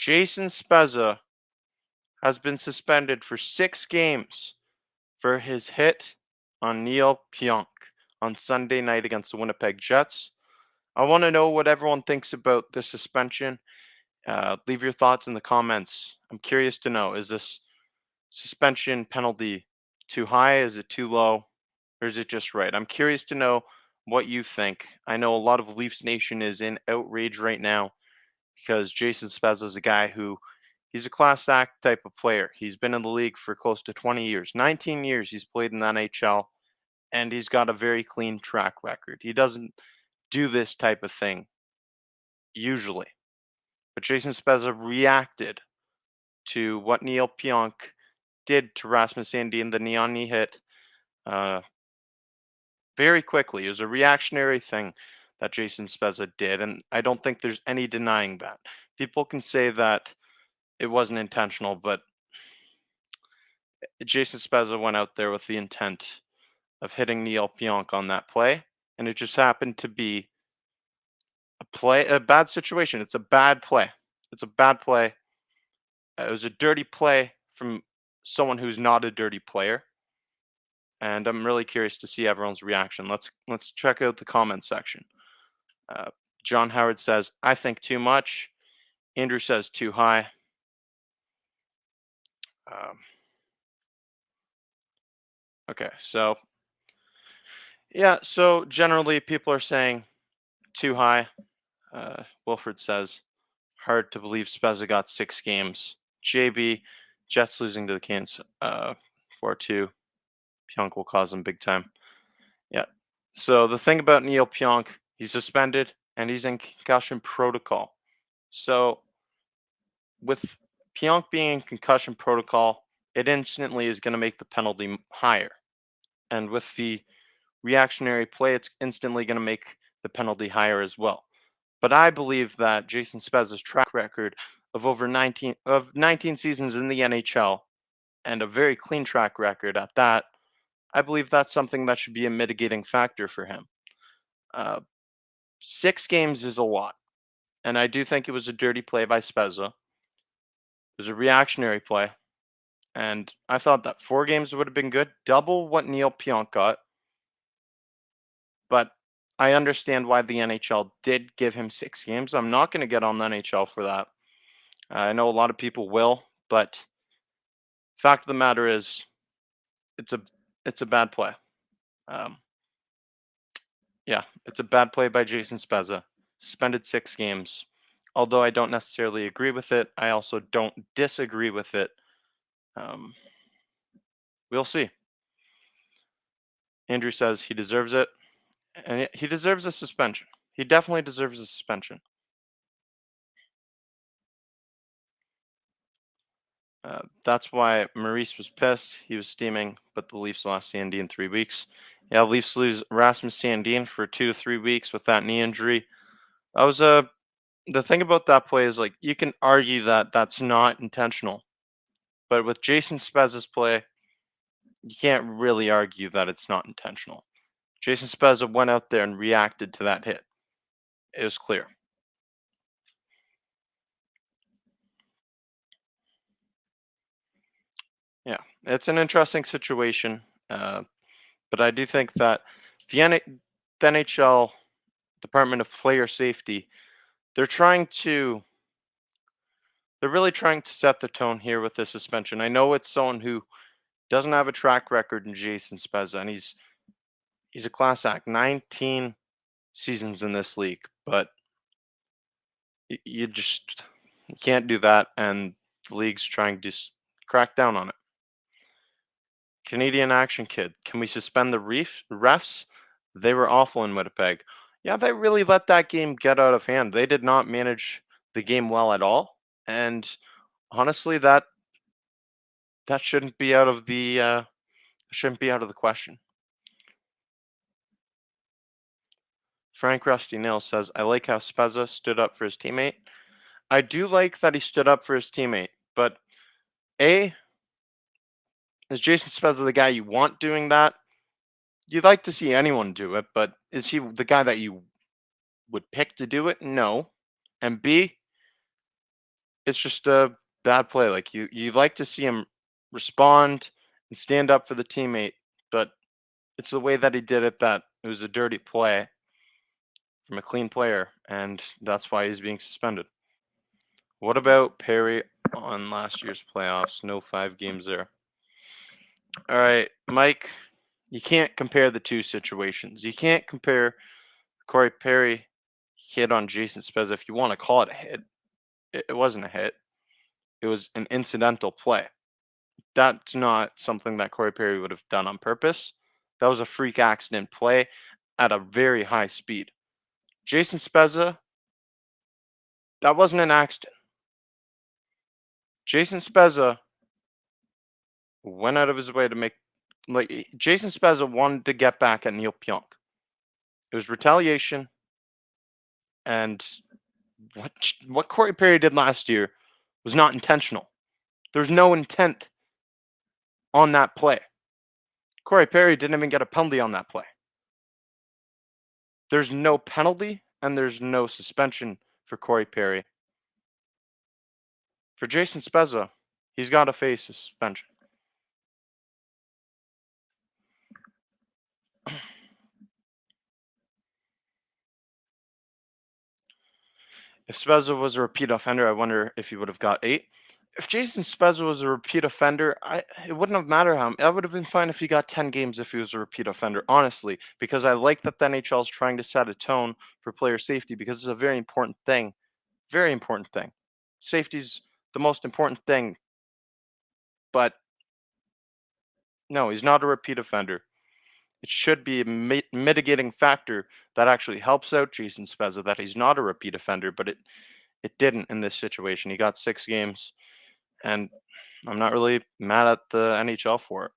Jason Spezza has been suspended for 6 games for his hit on Neal Pionk on Sunday night against the Winnipeg Jets. I want to know what everyone thinks about this suspension. Leave your thoughts in the comments. I'm curious to know, is this suspension penalty too high? Is it too low? Or is it just right? I'm curious to know what you think. I know a lot of Leafs Nation is in outrage right now because Jason Spezza is a guy who he's a class act type of player. He's been in the league for close to 20 years. 19 years he's played in the NHL, and he's got a very clean track record. He doesn't do this type of thing usually. But Jason Spezza reacted to what Neal Pionk did to Rasmus Sandin, the knee on knee hit, uh, very quickly. It was a reactionary thing that Jason Spezza did, and I don't think there's any denying that. People can say that it wasn't intentional, but Jason Spezza went out there with the intent of hitting Neal Pionk on that play, and it just happened to be a bad situation. It's a bad play. It's a bad play. It was a dirty play from someone who's not a dirty player, and I'm really curious to see everyone's reaction. Let's check out the comment section. Uh, John Howard says, "I think too much." Andrew says too high. Um, okay, so yeah, so generally people are saying too high. Wilfred says, hard to believe Spezza got 6 games. JB, Jets losing to the Canes 4-2. Pionk will cause them big time. Yeah. So the thing about Neal Pionk, he's suspended and he's in concussion protocol. So with Pionk being in concussion protocol, it instantly is going to make the penalty higher. And with the reactionary play, it's instantly going to make the penalty higher as well. But I believe that Jason Spezza's track record of over 19 seasons in the NHL and a very clean track record at that, I believe that's something that should be a mitigating factor for him. Uh, 6 games is a lot, and I do think it was a dirty play by Spezza. It was a reactionary play, and I thought that 4 games would have been good, double what Neal Pionk got. But I understand why the NHL did give him 6 games. I'm not going to get on the NHL for that. I know a lot of people will, but fact of the matter is, it's a bad play. Um, yeah, it's a bad play by Jason Spezza. Suspended 6 games. Although I don't necessarily agree with it, I also don't disagree with it. Um, we'll see. Andrew says he deserves it, and he deserves a suspension. He definitely deserves a suspension. That's why Maurice was pissed. He was steaming, but the Leafs lost Sandin in 3 weeks. Yeah, Leafs lose Rasmus Sandin for 2 to 3 weeks with that knee injury. That was the thing about that play is like you can argue that that's not intentional, but with Jason Spezza's play, you can't really argue that it's not intentional. Jason Spezza went out there and reacted to that hit. It was clear. Yeah, it's an interesting situation, but I do think that the NHL Department of Player Safety, they're trying to they're really trying to set the tone here with this suspension. I know it's someone who doesn't have a track record in Jason Spezza, and he's a class act, 19 seasons in this league, but you just you can't do that, and the league's trying to crack down on it. Canadian Action Kid, can we suspend the refs? They were awful in Winnipeg. Yeah, they really let that game get out of hand. They did not manage the game well at all, and honestly, that shouldn't be out of the question. Frank Rusty Nail says, I like how Spezza stood up for his teammate. I do like that he stood up for his teammate, but A, is Jason Spezza the guy you want doing that? You'd like to see anyone do it, but is he the guy that you would pick to do it? No. And B, it's just a bad play. Like you like to see him respond and stand up for the teammate, but it's the way that he did it that it was a dirty play from a clean player, and that's why he's being suspended. What about Perry on last year's playoffs? No 5 games there. All right, Mike, you can't compare the two situations. You can't compare Corey Perry hit on Jason Spezza. If you want to call it a hit, it wasn't a hit. It was an incidental play. That's not something that Corey Perry would have done on purpose. That was a freak accident play at a very high speed. Jason Spezza, that wasn't an accident. Jason Spezza went out of his way to make Jason Spezza wanted to get back at Neal Pionk. It was retaliation, and what Corey Perry did last year was not intentional. There's no intent on that play. Corey Perry didn't even get a penalty on that play. There's no penalty and there's no suspension for Corey Perry. For Jason Spezza, he's got to face a suspension. If Spezza was a repeat offender, I wonder if he would have got 8. If Jason Spezza was a repeat offender, it wouldn't have mattered how. I would have been fine if he got 10 games if he was a repeat offender, honestly, because I like that the NHL is trying to set a tone for player safety because it's a very important thing. Very important thing. Safety's the most important thing. But no, he's not a repeat offender. It should be a mitigating factor that actually helps out Jason Spezza that he's not a repeat offender, but it didn't in this situation. He got 6 games, and I'm not really mad at the NHL for it.